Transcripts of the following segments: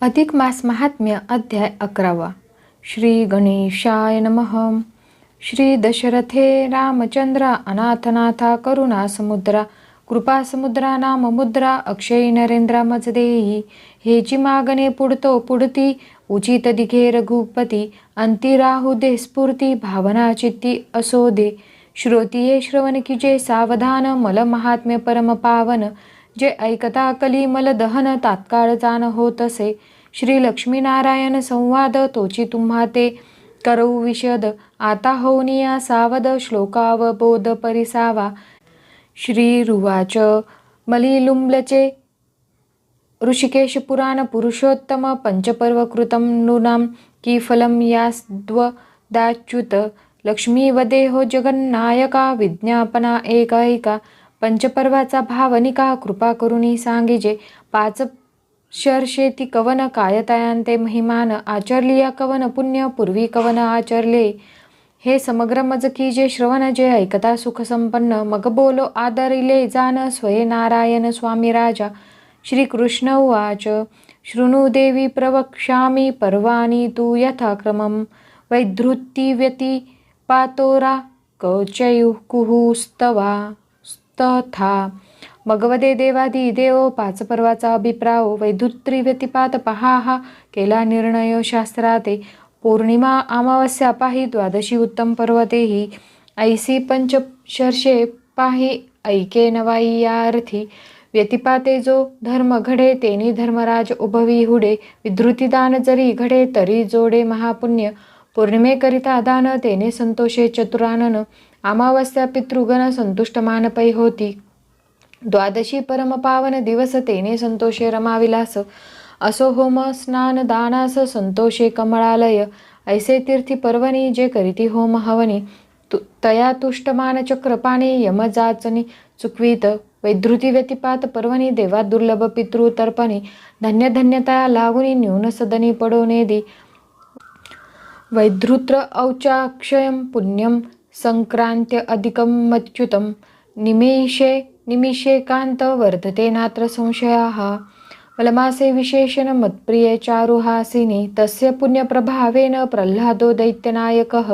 अधिक मास महात्म्य अध्याय 11. श्री गणेशाय नमः. श्री दशरथे रामचंद्रा अनाथनाथा करुणा समुद्रा कृपा समुद्रा नाम मुद्रा अक्षयी नरेंद्रा मजदेही हेची मागणे पुढतो पुढती उचित दिघे रघुपती अंती राहू दे स्फूर्ती भावना चित्ती असो दे श्रोतीये श्रवण की जे सावधान मल महात्म्य परम पावन जे ऐकता कली मल दहन तात्काळ जाण होत असे. श्री लक्ष्मीनारायण संवाद तोची तुम्हा ते करऊ विशद आता होनिया सावध श्लोकावबोध परिसावा. श्री रुवाच मलिलुंबलचे ऋषिकेश पुराण पुरुषोत्तम पंचपर्व कृतं नूनां की फलं यास्द्वदाच्युत लक्ष्मी वदेहो जगन्नायका विज्ञापना एका पंचपर्वाचा भावनिका कृपा करुणी सांगिजे. पाच शर्षेती कवन कायतायांते महिमान आचरलिया कवन पुण्य पूर्वी कवन आचरले हे समग्र मज की जे श्रवण जे ऐकता सुख संपन्न मग बोलो आदरिले जान स्वये नारायण स्वामी राजा. श्रीकृष्ण उवाच शृणु देवी प्रवक्ष्यामि पर्वाणि तु यथाक्रमं वैधृतिव्यति पातोरा कचयुकुस्तवा तथा. मगवदे देवादी देवो पाच पर्वाचा अभिप्रायो वैधुत्री व्यतिपात पहाहा केला निर्णय शास्त्राते. पौर्णिमा अमावस्या पाही द्वादशी उत्तम पर्वतेही ऐसी पंचशर्षे पाही ऐके नवाई या अर्थी. व्यतिपाते जो धर्म घडे तेनी धर्मराज उभवी हुडे विधृतिदान जरी घडे तरी जोडे महापुण्य. पौर्णिमेकरिता दान तेने संतोषे चतुरानन अमावस्या पितृगण संतुष्ट मानपै होती. द्वादशी परमपावन दिवस तेने संतोषे रमाविलास असो होम स्नान दानास संतोषे कमळालय. ऐसे तीर्थी पर्वणी जे करीती होम हवनी तया तुष्टमान चक्रपाणे यमजाचनी चुकवीत. वैधृती व्यतिपात पर्वणी देवा दुर्लभ पितृ तर्पणी धन्य धन्यता लागुनी न्यून सदनी पडोनेदी. वैधृत्र औचाक्षयं पुण्यं संक्रांत्य अधिकं मच्युतं निमिषेकांत वर्धते नात्र संशयाः. मलमासे विशेषण मत्प्रिये चारुहासिनी तस्य पुण्यप्रभावेन प्रल्हादो दैत्यनायकः.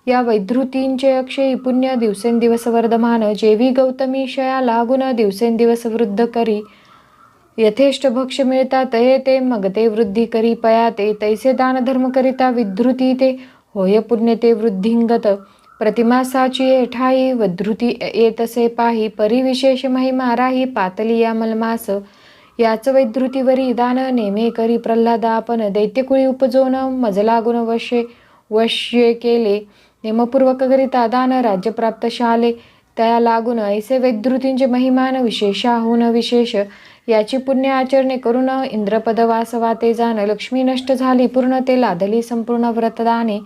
या वैधृतींचे अक्षयी पुण्य दिवसेंदिवस वर्धमान जेवी गौतमी शया लागून दिवसेंदिवस वृद्ध करी. यथेष्ट भक्ष मिळता तये ते मग ते वृद्धी करी पयाते तैसे दान धर्म करिता विधृती ते होय पुण्य ते वृद्धिंगत. प्रतिमासाची एठाई वधृती येतसे पाही परिविशेष महिमा राही पातली या मलमास. याच वैधृतीवरी दान नेमे करी प्रल्हाद आपण दैत्यकुळी उपजोन मजलागुण वश्ये केले. नेमपूर्वक करिता दान राज्यप्राप्त शाले त्या लागून ऐसे वैधृतींचे महिमान विशेषाहून विशेष. याची पुण्य आचरणे करून इंद्रपद वासवाते जाण लक्ष्मी नष्ट झाली पूर्ण ते लादली संपूर्ण व्रतदाने.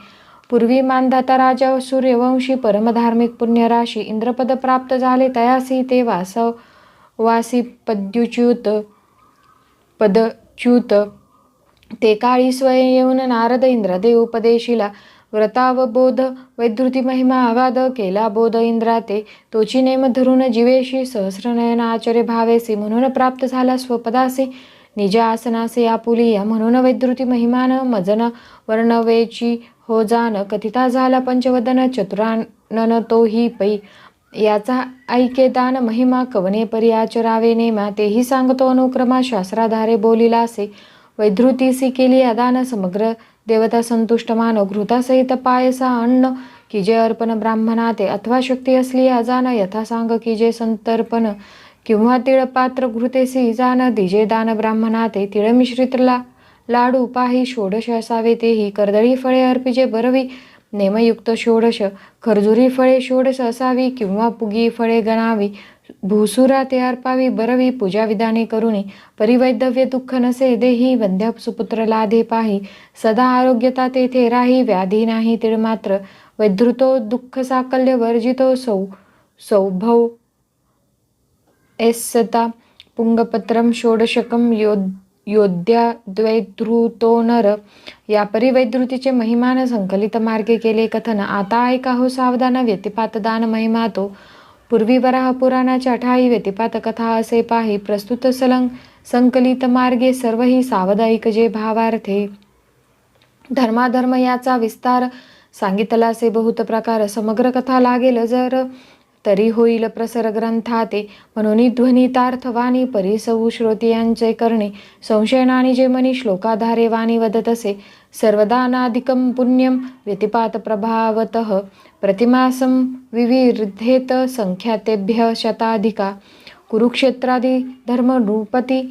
पूर्वी मानधाता राजा सूर्यवंशी परमधार्मिक पुण्यराशी इंद्रपद प्राप्त झाले तयासी ते वासी पदच्युत. ते काळी स्वयं येऊन नारद इंद्रदेव उपदेशिला व्रतावबोध वैधृती महिमा अगाध केला बोध इंद्राते. तोची नेम धरून जीवेशी सहस्रनयन आचरे भावेसी म्हणून प्राप्त झाला स्वपदासी निज आसनासे आपुलिया. म्हणून वैधृती महिमान मजन वर्णवेची हो जाण कथिता झाला पंचवदन चतुरानन तोही पै. याचा ऐके दान महिमा कवने परी आचरावे नेमा तेही सांगतो अनुक्रमा शास्त्राधारे बोलिलासे. वैधृतीसी केली दान समग्र देवता संतुष्ट मानो घृतासहित पायसा अन्न की जे अर्पण ब्राह्मणाते अथवा शक्ती असली अजान यथासांग की जे संतर्पण किंवा तिळ पात्र घृतेसी जान दिजे दान ब्राह्मणाते. तिळ मिश्रित लाडू पाही षोडश असावे तेही कर्दळी फळे अर्पिजे बरवी नेमयुक्त षोडश. खर्जुरी फळे षोडश असावी किंवा पुगी फळे गणावी. भूसुरा ते अर्पावी बरवी पूजा विधाने करुणी. परिवैधव्य दुःख नसे देही वंद्य सुपुत्र लाधे पाही. सदा आरोग्यता तेथे राही व्याधी नाही तिळ मात्र. वैधृतो दुःख साकल्य वर्जितो सौभव एस्सता पुंगपत्रम षोडशकम योद्ध्या द्वैधृतो नर. या परिवैधृतीचे महिमान संकलित मार्गे केले कथन आता ऐका हो सावधान. व्यतिपात दान महिमा तो पूर्वी वराह पुराणाच्या 28 व्यतिपात कथा असे पाही. प्रस्तुत संकलित मार्गे सर्वही सावधाईक जे भावार्थे धर्माधर्म याचा विस्तार सांगितलासे बहुत प्रकार समग्र कथा लागेल जर तरी होईल प्रसर ग्रंथाते म्हणून ध्वनितार्थ वाणी परिसऊ श्रोतियांचे करणे संशयनानी जे मनी श्लोकाधारे वाणी वदत असे सर्वदानाधिकं पुण्यं व्यतिपात प्रभावतः प्रतिमासं विविधेत संख्यातेभ्य शताधिका कुरुक्षेत्रादी धर्मनृपती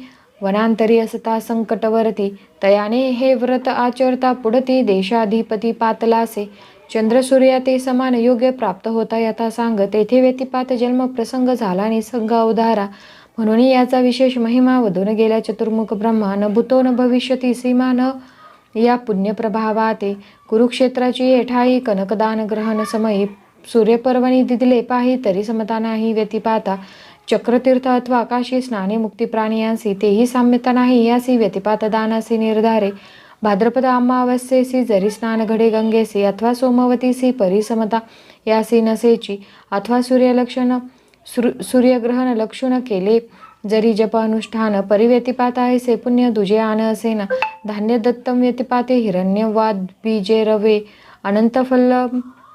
वनांतरी असता संकटवर्ती तयाने हे व्रत आचरता पुढती देशाधिपती पातलासे चंद्रसूर्या ते समान योग्य प्राप्त होता यथा सांग तेथे व्यतिपात जन्म प्रसंग झाला निसंग अवधारा म्हणून याचा विशेष महिमा वधून गेला चतुर्मुख ब्रह्मा न भूतो न भविष्यती सीमा न या पुण्यप्रभावाते कुरुक्षेत्राची येठाई कनकदान ग्रहण समयी सूर्यपर्वणी दिदले पाही तरी समता नाही व्यतिपाता चक्रतीर्थ अथवा आकाशी स्नाने मुक्ती प्राणियांसी तेही साम्यता नाही यासी व्यतिपात दानासी निर्धारे भाद्रपद अमावस्येसी जरी स्नान घडे गंगेसी अथवा सोमवतीसी परिसमता यासी नसेची अथवा सूर्यग्रहण लक्षण केले जरी जप अनुष्ठान परिव्यतिपात ऐसे पुण्य दुजे आन असेना धान्य दत्तम व्यतिपाते हिरण्यवाद बीजे रवे अनंत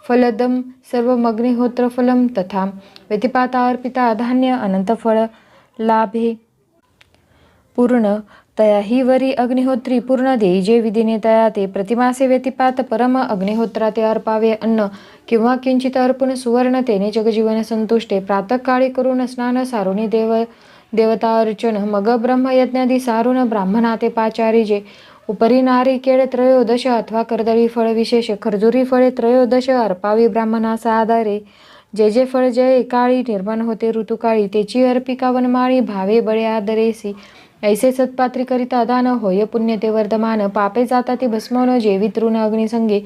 फलदम सर्व मग्निहोत्र फलम तथा व्यतिपाता अर्पिता धान्य अनंत फळ लाभे पूर्ण तया ही वरी अग्निहोत्री पूर्ण देई जे विधीने तया ते प्रतिमासे व्यतिपात परम अग्निहोत्राते अर्पावे अन्न किंवा किंचित अर्पण सुवर्ण तेने जगजीवन संतुष्टे प्रातःकाळी करून स्नान सारुणी देवता अर्चन मग ब्रह्मयज्ञादी सारुण ब्राह्मणाते पाचारी जे उपरी नारिकेळ त्रयोदश अथवा कर्दळी फळ विशेष खर्जुरी फळे त्रयोदश अर्पावी ब्राह्मणास आधारे जे जे फळ जय काळी निर्माण होते ऋतुकाळी तेची अर्पिका वनमाळी भावे बळे आदरेसी ऐसे सत्पात्री करिता दान होय पुण्य ते वर्धमान पापे जाता ती भस्मन जेवी तृण अग्निसंगे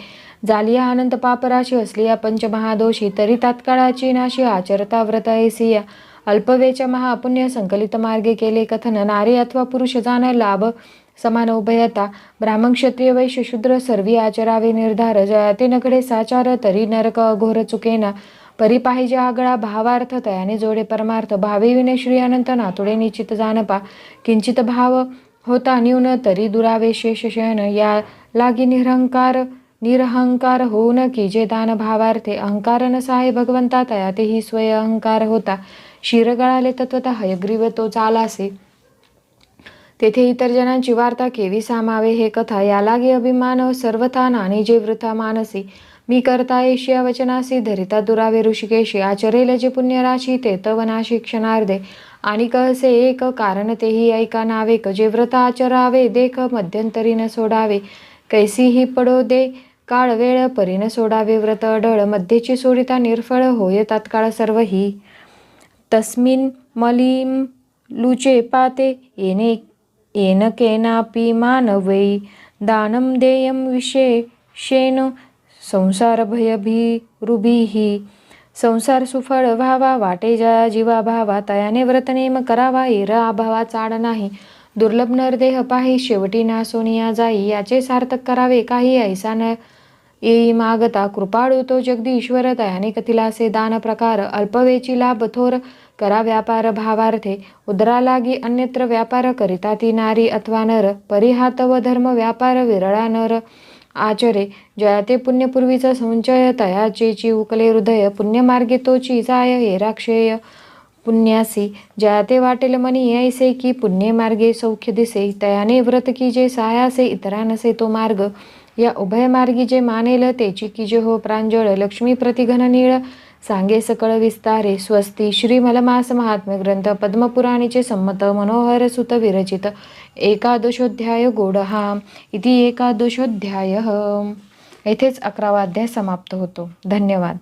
जालिया अनंत पापराशी असली या पंचमहादोषी तरी तात्काळाची नाशी आचरता व्रत ऐसिया अल्पवेच्या महापुण्य संकलित मार्गे केले कथन नारी अथवा पुरुष जाण लाभ समान उभयता ब्राह्मण क्षत्रिय वैश्य शूद्र सर्वी आचरावे निर्धार जयाते नकडे साचार तरी नरक अघोर चुकेना परी पाहिजे आगळा भावार्थ तयाने जोडे परमार्थ भावे विने श्री अनंत नातुडे निश्चित जानपा किंचित भाव होता न्यून तरी दुरावे शेष शयन या लागी निरहंकार होऊन की जे दान भावार्थे अहंकार नसाय भगवंता तया तेही स्वय अहंकार होता शिर गळाले तत्वता हयग्रीव तो चालासे तेथे इतर जनांची वार्ता केवी सामावे हे कथा यालागे अभिमान सर्वथा नानी जे वृथा मानसी मी करता एशिया वचनासी धरिता दुरावे ऋषिकेशी आचरेल जे पुण्यराशी ते तवनाशी क्षणार्धे आणि कहसे एक कारण तेही ऐका नावेक जे व्रत आचरावे देख मध्यंतरी न सोडावे कैसीही पडो दे काळ वेळ परीन सोडावे व्रत अडळ मध्येची सोडिता निर्फळ होय तात्काळ सर्व ही तस्मिन मलिम लुचे पाते येन केनापि मानवै दानम देयम विशेषेण संसार भयभिरुभिः संसार सुफळ व्हावा वाटे जया जीवा भावा तयाने व्रतनेम करावा इर अभावा चाड नाही दुर्लभ नरदेह पाही शेवटी नासोनिया जाई याचे सार्थक करावे काही ऐसा न येई मागता कृपाळू तो जगदीश्वर तयाने कथिलासे दान प्रकार अल्पवेची लाभ थोर करा व्यापार भावार्थे उदरा लागी अन्यत्र व्यापार करिता ती नारी अथवा नर परिहात व धर्म व्यापार विरळा नर आचरे जयाते पुण्यपूर्वीचा संचय तयाचेची उकले हृदय पुण्यमार्गे तोची जाय हेराक्षेय पुण्यासी जयाते वाटेल मनी ऐसे की पुण्यमार्गे सौख्य दिसे तयाने व्रत की जे सायासे इतरानसे तो मार्ग या उभय मार्गी जे मानेल तेची की जे हो प्रांजळ लक्ष्मी प्रतिघन नीळ सांगे सकळ विस्तारे स्वस्ती श्री मलमास महात्म्य ग्रंथ पद्मपुराणीचे संमत मनोहर सुत विरचित एकादशोध्याय गोडहा इति एकादशोध्याय. येथेच 11वा अध्याय समाप्त होतो. धन्यवाद.